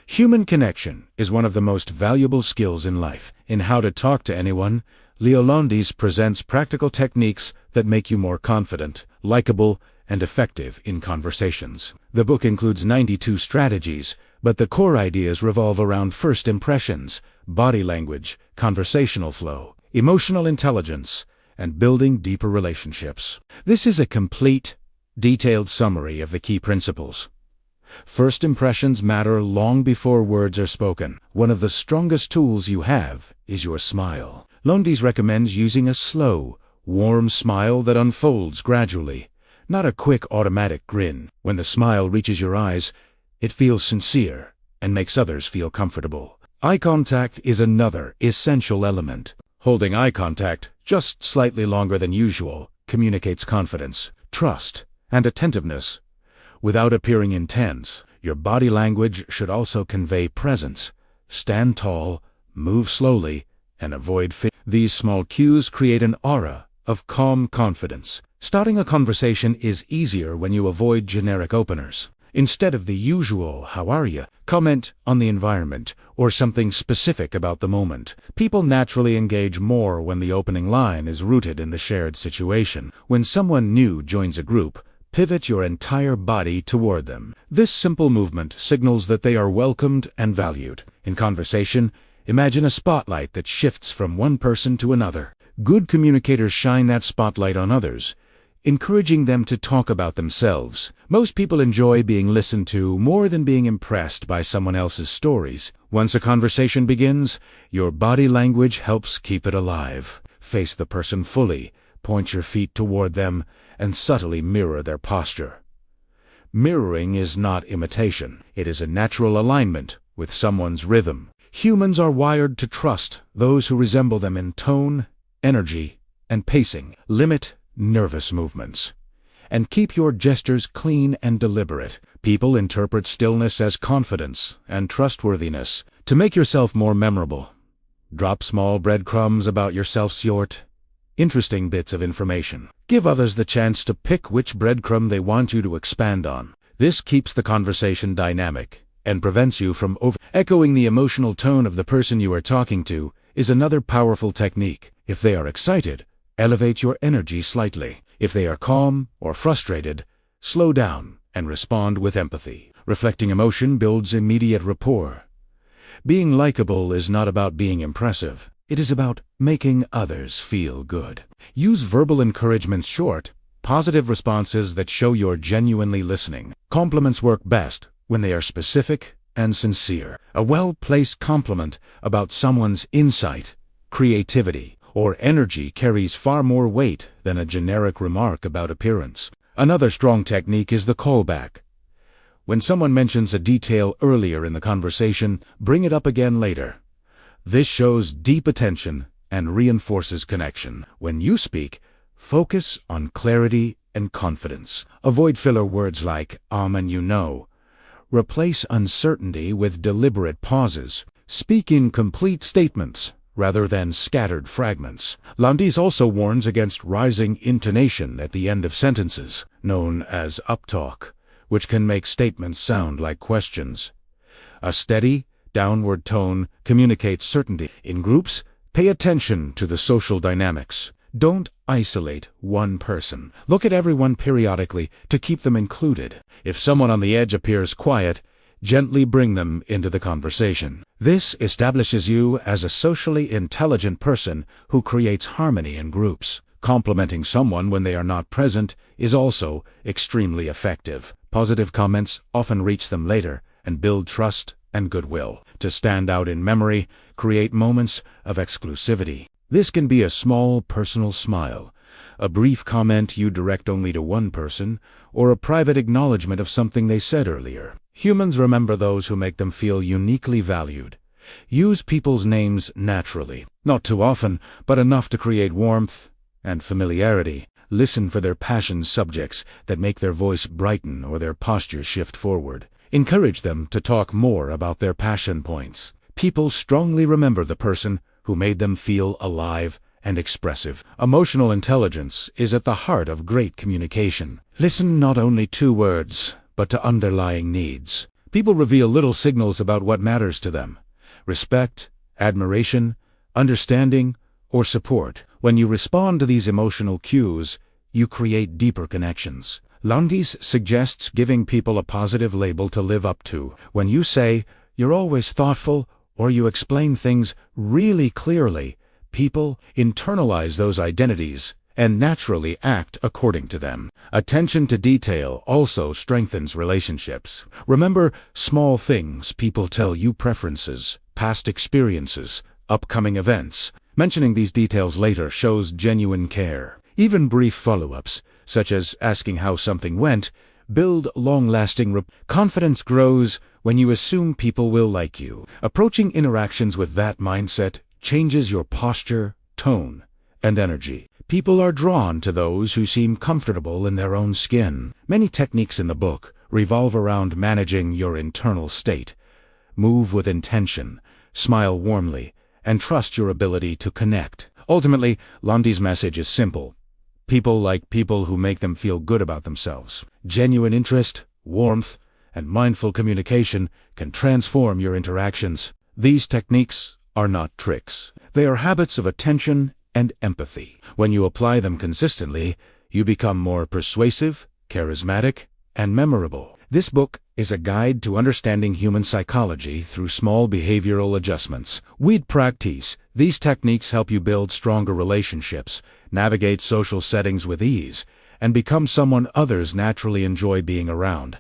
Human connection is one of the most valuable skills in life. In How to Talk to Anyone, Leil Lowndes presents practical techniques that make you more confident, likable, and effective in conversations. The book includes 92 strategies, but the core ideas revolve around first impressions, body language, conversational flow, emotional intelligence, and building deeper relationships. This is a complete, detailed summary of the key principles. First impressions matter long before words are spoken. One of the strongest tools you have is your smile. Lowndes recommends using a slow, warm smile that unfolds gradually, not a quick automatic grin. When the smile reaches your eyes, it feels sincere and makes others feel comfortable. Eye contact is another essential element. Holding eye contact just slightly longer than usual communicates confidence, trust, and attentiveness. Without appearing intense, your body language should also convey presence. Stand tall, move slowly, and avoid These small cues create an aura of calm confidence. Starting a conversation is easier when you avoid generic openers. Instead of the usual "how are you?" comment on the environment or something specific about the moment. People naturally engage more when the opening line is rooted in the shared situation. When someone new joins a group, pivot your entire body toward them. This simple movement signals that they are welcomed and valued. In conversation, imagine a spotlight that shifts from one person to another. Good communicators shine that spotlight on others, encouraging them to talk about themselves. Most people enjoy being listened to more than being impressed by someone else's stories. Once a conversation begins, your body language helps keep it alive. Face the person fully, point your feet toward them, and subtly mirror their posture. Mirroring is not imitation. It is a natural alignment with someone's rhythm. Humans are wired to trust those who resemble them in tone, energy, and pacing. Limit nervous movements, and keep your gestures clean and deliberate. People interpret stillness as confidence and trustworthiness. To make yourself more memorable, drop small breadcrumbs about yourself. Interesting bits of information. Give others the chance to pick which breadcrumb they want you to expand on. This keeps the conversation dynamic and prevents you from echoing the emotional tone of the person you are talking to is another powerful technique. If they are excited, elevate your energy slightly. If they are calm or frustrated, slow down and respond with empathy. Reflecting emotion builds immediate rapport. Being likable is not about being impressive. It is about making others feel good. Use verbal encouragement, short, positive responses that show you're genuinely listening. Compliments work best when they are specific and sincere. A well-placed compliment about someone's insight, creativity, or energy carries far more weight than a generic remark about appearance. Another strong technique is the callback. When someone mentions a detail earlier in the conversation, bring it up again later. This shows deep attention and reinforces connection. When you speak, focus on clarity and confidence. Avoid filler words like and you know. Replace uncertainty with deliberate pauses. Speak in complete statements rather than scattered fragments. Lowndes also warns against rising intonation at the end of sentences, known as uptalk, which can make statements sound like questions. A steady, downward tone communicates certainty. In groups, pay attention to the social dynamics. Don't isolate one person. Look at everyone periodically to keep them included. If someone on the edge appears quiet, gently bring them into the conversation. This establishes you as a socially intelligent person who creates harmony in groups. Complimenting someone when they are not present is also extremely effective. Positive comments often reach them later and build trust and goodwill. To stand out in memory, create moments of exclusivity. This can be a small personal smile, a brief comment you direct only to one person, or a private acknowledgement of something they said earlier. Humans remember those who make them feel uniquely valued. Use people's names naturally, not too often, but enough to create warmth and familiarity. Listen for their passion subjects that make their voice brighten or their posture shift forward. Encourage them to talk more about their passion points. People strongly remember the person who made them feel alive and expressive. Emotional intelligence is at the heart of great communication. Listen not only to words, but to underlying needs. People reveal little signals about what matters to them: respect, admiration, understanding, or support. When you respond to these emotional cues, you create deeper connections. Lowndes suggests giving people a positive label to live up to. When you say, "You're always thoughtful," or you explain things really clearly, people internalize those identities and naturally act according to them. Attention to detail also strengthens relationships. Remember small things people tell you: preferences, past experiences, upcoming events. Mentioning these details later shows genuine care. Even brief follow-ups, such as asking how something went, build long-lasting confidence. Grows when you assume people will like you. Approaching interactions with that mindset changes your posture, tone, and energy. People are drawn to those who seem comfortable in their own skin. Many techniques in the book revolve around managing your internal state. Move with intention, smile warmly, and trust your ability to connect. Ultimately, Lowndes' message is simple. People like people who make them feel good about themselves. Genuine interest, warmth, and mindful communication can transform your interactions. These techniques are not tricks. They are habits of attention and empathy. When you apply them consistently, you become more persuasive, charismatic, and memorable. This book is a guide to understanding human psychology through small behavioral adjustments. With practice, these techniques help you build stronger relationships, navigate social settings with ease, and become someone others naturally enjoy being around.